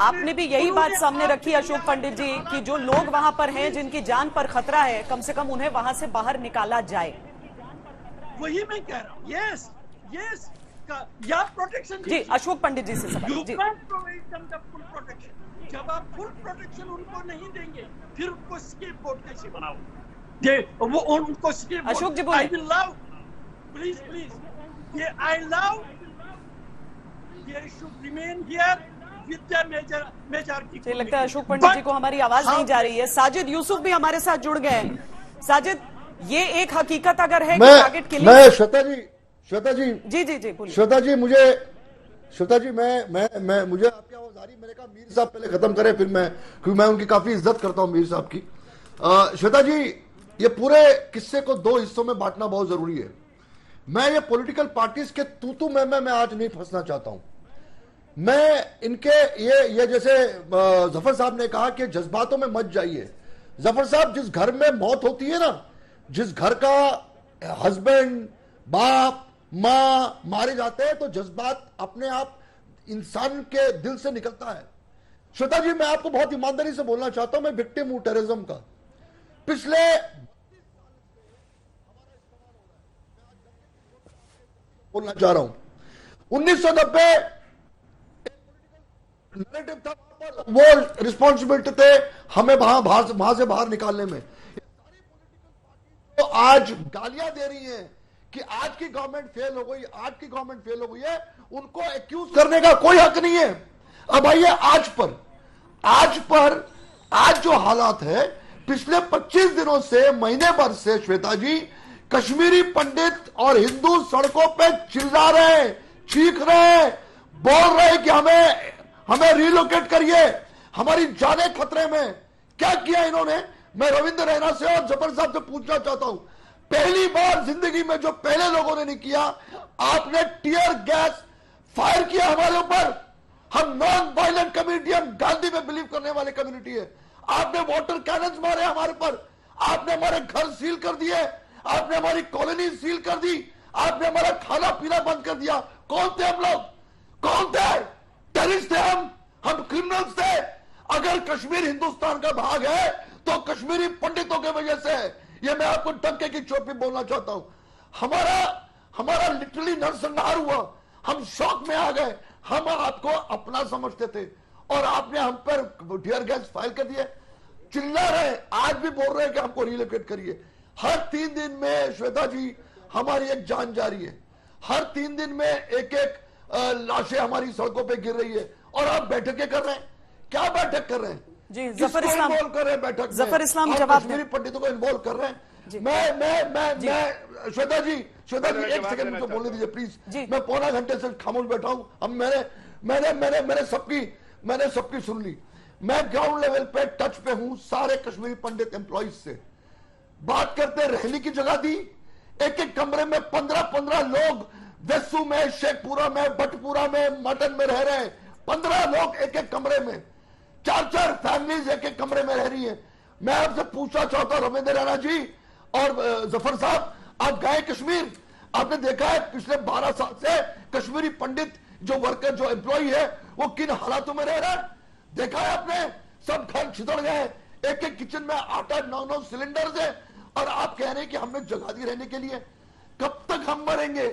आपने भी यही बात सामने रखी अशोक पंडित जी कि जो लोग वहां पर हैं जिनकी जान पर खतरा है, कम से कम उन्हें वहां से बाहर निकाला जाए। वही मैं कह रहा हूँ। यस यस, या प्रोटेक्शन जी अशोक पंडित जी से सवाल। जी फुल प्रोटेक्शन। जब आप फुल प्रोटेक्शन उनको नहीं देंगे, फिर उनको स्केपगोट कैसे बनाओगे? वो उनको स्केपगोट। अशोक जी बोले। I will love, please please, ये आई लव, ये should remain here with the majority. लगता है अशोक पंडित जी को हमारी आवाज नहीं जा रही है। साजिद यूसुफ भी हमारे साथ जुड़ गए हैं। साजिद, ये एक हकीकत अगर है कि टारगेट किलिंग। मैं श्वेता जी जी जी जी बोलिए। श्वेता जी, मैं मुझे आपकी आवाज आ रही। मैंने कहा मीर साहब पहले खत्म करें, फिर मैं, क्योंकि मैं उनकी काफी इज्जत करता हूं मीर साहब की। श्वेता जी, ये पूरे किस्से को दो हिस्सों में बांटना बहुत जरूरी है। मैं ये पॉलिटिकल पार्टीज के तू मैं आज नहीं फंसना चाहता हूं। मैं इनके ये जैसे जफर साहब ने कहा कि जज्बातों में मत जाइए। जफर साहब, जिस घर में मौत होती है ना, जिस घर का हस्बैंड, बाप, माँ मारे जाते हैं, तो जज्बात अपने आप इंसान के दिल से निकलता है। श्वेता जी, मैं आपको बहुत ईमानदारी से बोलना चाहता हूं, मैं विक्टिम हूं टेररिज्म का। पिछले बोलना चाह रहा हूं, 1990 नैरेटिव था, वो रिस्पॉन्सिबिलिटी थे हमें वहां से बाहर निकालने में। तो आज गालियां दे रही हैं कि आज की गवर्नमेंट फेल हो गई, आज की गवर्नमेंट फेल हो गई है, उनको एक्यूज करने का कोई हक नहीं है। अब आइए आज जो हालात है, पिछले 25 दिनों से, महीने भर से श्वेता जी, कश्मीरी पंडित और हिंदू सड़कों पे चिल्ला रहे हैं, चीख रहे हैं, बोल रहे हैं कि हमें रिलोकेट करिए, हमारी जानें खतरे में। क्या किया इन्होंने? मैं रविंद्र रैना से और जफर साहब से पूछना चाहता हूं, पहली बार जिंदगी में जो पहले लोगों ने नहीं किया, आपने टीयर गैस फायर किया हमारे ऊपर। हम नॉन वायलेंट कम्युनिटी, हम गांधी में बिलीव करने वाले कम्युनिटी है। आपने वाटर कैनन्स मारे हमारे पर, आपने हमारे घर सील कर दिए, आपने हमारी कॉलोनी सील कर दी, आपने हमारा खाना पीना बंद कर दिया। कौन थे हम लोग? कौन थे? टेररिस्ट थे हम क्रिमिनल्स थे। अगर कश्मीर हिंदुस्तान का भाग है तो कश्मीरी पंडितों की वजह से है। ये मैं आपको टंके की चोट पे बोलना चाहता हूं। हमारा लिटरली नरसंहार हुआ, हम शौक में आ गए। हम आपको अपना समझते थे और आपने हम पर टीयर गैस फायर कर दिए। चिल्ला रहे, आज भी बोल रहे हैं कि हमको रिलोकेट करिए। हर 3 दिन में श्वेता जी हमारी एक जान जा रही है, हर 3 दिन में एक लाशें हमारी सड़कों पे गिर रही है, और आप बैठकें कर रहे हैं। क्या बैठक कर रहे हैं जी? जफर इस्लाम इन्वॉल्व कर रहे हैं बैठक में? जफर इस्लाम जवाब कश्मीरी पंडितों को इन्वॉल्व कर रहे हैं। मैं श्वेता जी एक सेकंड मुझे बोलने दीजिए प्लीज। मैं पौना घंटे से खामोश बैठा हूं। अब मैंने सबकी सुन ली। मैं ग्राउंड लेवल पे टच पे हूं सारे कश्मीरी पंडित एम्प्लॉइज से। बात करते, रहने की जगह दी, एक कमरे में 15 लोग वेसू में, शेखपुरा में, बटपुरा में, मटन में रह रहे हैं। 15 लोग एक कमरे में, 4 फैमिलीज एक कमरे में रह रही हैं। मैं आपसे पूछना चाहता हूं रविंद्र रैना जी और जफर साहब, आप गए कश्मीर, आपने देखा है पिछले 12 साल से कश्मीरी पंडित जो वर्कर, जो एम्प्लॉय है, वो किन हालातों में रह रहा है? देखा है आपने? सब घर छितड़ गए, एक किचन में 8-9 सिलेंडर्स है, और आप कह रहे हैं कि हमने जगह दी रहने के लिए। कब तक हम मरेंगे?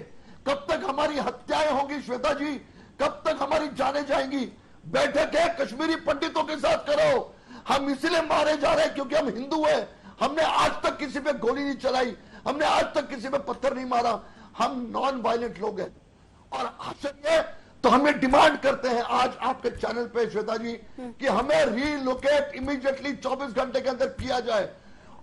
कब तक हमारी हत्याएं होंगी श्वेता जी? कब तक हमारी जाने जाएंगी? बैठक है कश्मीरी पंडितों के साथ करो। हम इसलिए मारे जा रहे हैं क्योंकि हम हिंदू हैं। हमने आज तक किसी पे गोली नहीं चलाई, हमने आज तक किसी पे पत्थर नहीं मारा। हम नॉन वायलेंट लोग हैं, और ये तो हमें डिमांड करते हैं आज आपके चैनल पे श्वेता जी कि हमें रीलोकेट इमीडिएटली 24 घंटे के अंदर किया जाए।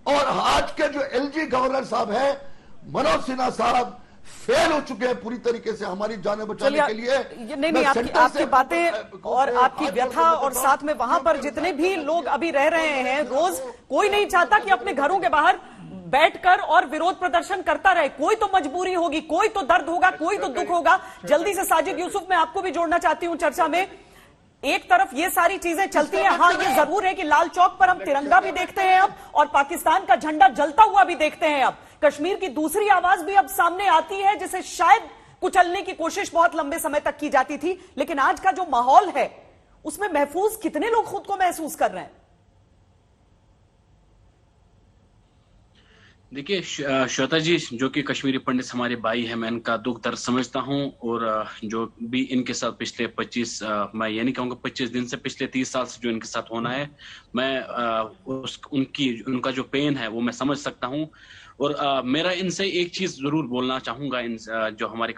और आज के जो एलजी गवर्नर साहब हैं, मनोज सिन्हा साहब, फेल हो चुके हैं पूरी तरीके से हमारी जाने बचाने के लिए। नहीं, आपकी बातें और आपकी व्यथा, और साथ में वहां पर जितने भी लोग अभी रह रहे हैं, रोज कोई नहीं चाहता कि अपने घरों के बाहर बैठकर और विरोध प्रदर्शन करता रहे। कोई तो मजबूरी होगी, कोई तो दर्द होगा, कोई तो दुख होगा। जल्दी से साजिद यूसुफ, मैं आपको भी जोड़ना चाहती हूं चर्चा में। एक तरफ ये सारी चीजें चलती हैं, हाँ ये जरूर है कि लाल चौक पर हम तिरंगा भी देखते हैं अब, और पाकिस्तान का झंडा जलता हुआ भी देखते हैं अब। कश्मीर की दूसरी आवाज भी अब सामने आती है, जिसे शायद कुचलने की कोशिश बहुत लंबे समय तक की जाती थी, लेकिन आज का जो माहौल है उसमें महफूज कितने लोग खुद को महसूस कर रहे हैं? देखिए श्वेता जी, जो कि कश्मीरी पंडित हमारे भाई हैं, मैं इनका दुख दर्द समझता हूं। और जो भी इनके साथ पिछले 25 मैं ये नहीं कहूंगा 25 दिन से, पिछले 30 साल से जो इनके साथ होना है, मैं उनका जो पेन है वो मैं समझ सकता हूं। और मेरा इनसे एक चीज जरूर बोलना चाहूंगा, जो हमारे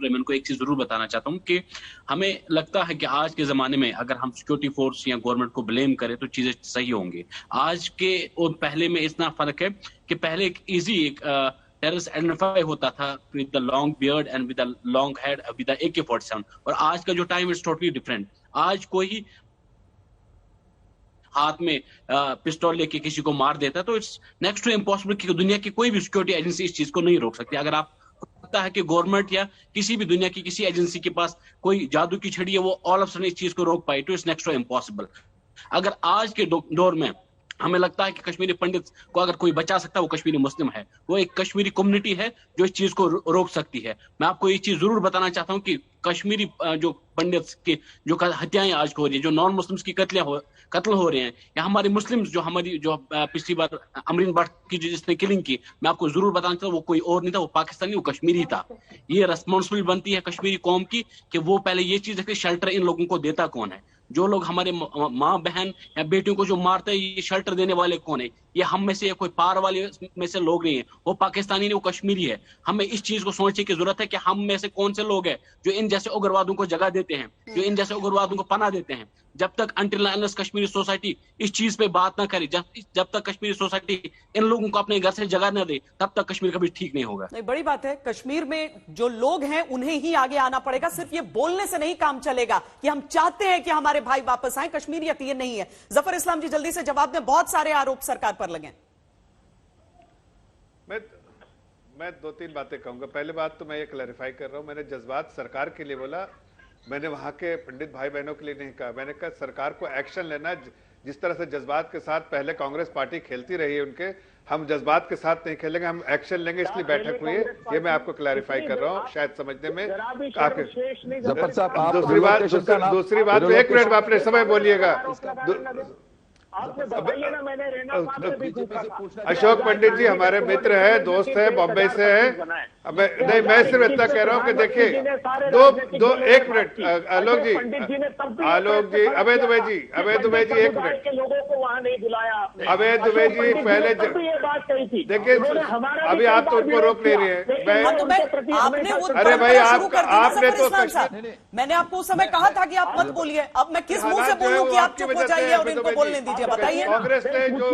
मैं उनको एक चीज जरूर बताना चाहता हूँ कि हमें लगता है कि आज के जमाने में अगर हम सिक्योरिटी फोर्स या गवर्नमेंट को ब्लेम करें तो चीजें सही होंगी। आज के और पहले में इतना फर्क है कि पहले एक टेररिस्ट आइडेंटिफाई होता था with the long beard and with the long head with the AK-47, और आज का जो टाइम इज टोटली डिफरेंट। आज कोई हाथ में पिस्टल लेके किसी को मार देता है तो इट्स नेक्स्ट टू इम्पॉसिबल कि दुनिया की कोई भी सिक्योरिटी एजेंसी इस चीज को नहीं रोक सकती। अगर आप है कि गवर्नमेंट या किसी भी दुनिया की किसी एजेंसी के पास कोई जादू की छड़ी है, वो ऑल ऑफ सडन इस चीज को रोक पाए, तो इट्स नेक्स्ट टू इम्पॉसिबल। अगर आज के दौर में हमें लगता है कि कश्मीरी पंडित को अगर कोई बचा सकता है वो कश्मीरी मुस्लिम है, वो एक कश्मीरी कम्युनिटी है जो इस चीज को रोक सकती है। मैं आपको ये चीज जरूर बताना चाहता हूँ कि कश्मीरी जो पंडित के जो हत्याएं आज हो रही है, जो नॉन मुस्लिम्स की कत्ल हो रहे हैं, या हमारे मुस्लिम्स जो पिछली बार अमरीन भट्ट की जिसने किलिंग की, मैं आपको जरूर बताना चाहता हूँ वो कोई और नहीं था, वो पाकिस्तानी, वो कश्मीरी था। ये रिस्पॉन्सिबिलिटी बनती है कश्मीरी कौम की कि वो पहले ये चीज रखे, शेल्टर इन लोगों को देता कौन है। जो लोग हमारे माँ बहन या बेटियों को जो मारते हैं, ये शेल्टर देने वाले कौन है? ये हम में से या कोई पार वाले में से लोग नहीं है, वो पाकिस्तानी नहीं, वो कश्मीरी है। हमें इस चीज को सोचने की जरूरत है कि हम में से कौन से लोग हैं जो इन जैसे उग्रवादों को जगह देते हैं, जो इन जैसे उग्रवादों को पनाह देते हैं। जब तक अनटिल अनलेस कश्मीरी सोसाइटी इस चीज पे बात ना करे, जब तक कश्मीरी सोसाइटी इन लोगों को अपने घर से जगह न दे, तब तक कश्मीर कभी ठीक नहीं होगा। नहीं, बड़ी बात है, कश्मीर में जो लोग हैं उन्हें ही आगे आना पड़ेगा। सिर्फ ये बोलने से नहीं काम चलेगा कि हम चाहते हैं कि हमारे भाई वापस आए। कश्मीरियत ये नहीं है। जफर इस्लाम जी, जल्दी से जवाब दें, बहुत सारे आरोप सरकार पर लगे। मैं 2-3 बातें कहूंगा। पहले बात तो मैं ये क्लैरिफाई कर रहा हूं, मैंने जज्बात सरकार के लिए बोला, मैंने वहां के पंडित भाई बहनों के लिए नहीं कहा। मैंने कहा सरकार को एक्शन लेना, जिस तरह से जज्बात के साथ पहले कांग्रेस पार्टी खेलती रही है उनके, हम जज्बात के साथ नहीं खेलेंगे, हम एक्शन लेंगे, इसलिए बैठक हुई है। ये मैं आपको क्लैरिफाई कर रहा हूँ, शायद समझने में आपके। दूसरी बात, एक मिनट आपने समय बोलिएगा। अशोक पंडित जी हमारे मित्र है, दोस्त है, बॉम्बे से है। नहीं, मैं सिर्फ इतना कह रहा हूँ कि देखिए, एक मिनट आलोक जी, अभय दुबे जी, एक मिनट। अभय दुबे जी पहले देखिए, अभी आप तो उनको रोक नहीं रहे हैं। अरे भाई, आपने तो मैंने आपको उस समय कहा था कि आप मत बोलिए। अब मैं किस मुंह से बोलूं कि आप चुप हो जाइए और इनको बोलने दीजिए? बताइए। कांग्रेस ने जो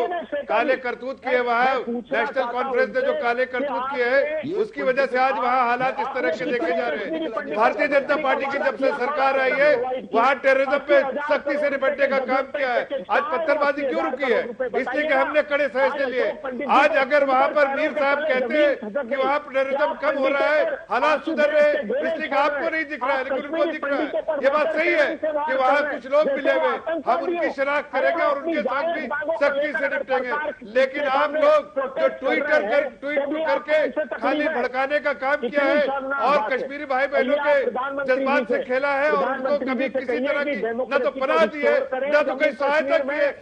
काले करतूत किए, वहाँ नेशनल कॉन्फ्रेंस ने जो काले करतूत किए हैं, उसकी वजह से आज वहाँ हालात इस तरह के देखे जा रहे हैं। भारतीय जनता पार्टी की जब से सरकार आई है, वहाँ टेररिज्म पे सख्ती से निपटने का काम किया है। आज पत्थरबाजी क्यों रुकी है? इसलिए कि हमने कड़े फैसले लिए। आज अगर वहाँ पर मीर साहब कहते हैं कि वहाँ टेररिज्म कम हो रहा है, हालात सुधर रहे, इसलिए आपको नहीं दिख रहा है लेकिन उनको दिख रहा है। ये बात सही है कि वहाँ कुछ लोग मिले हुए, हम उनकी शनाख्त करेंगे और उनके साथ भी सख्ती से निपटेंगे। लेकिन आप लोग जो ट्वीट करके खाली भड़काने का काम किया है और कश्मीरी भाई बहनों के जज्बात से खेला है और उनको कभी किसी तरह की न तो पनाह दी है, न तो कोई सहायता की है,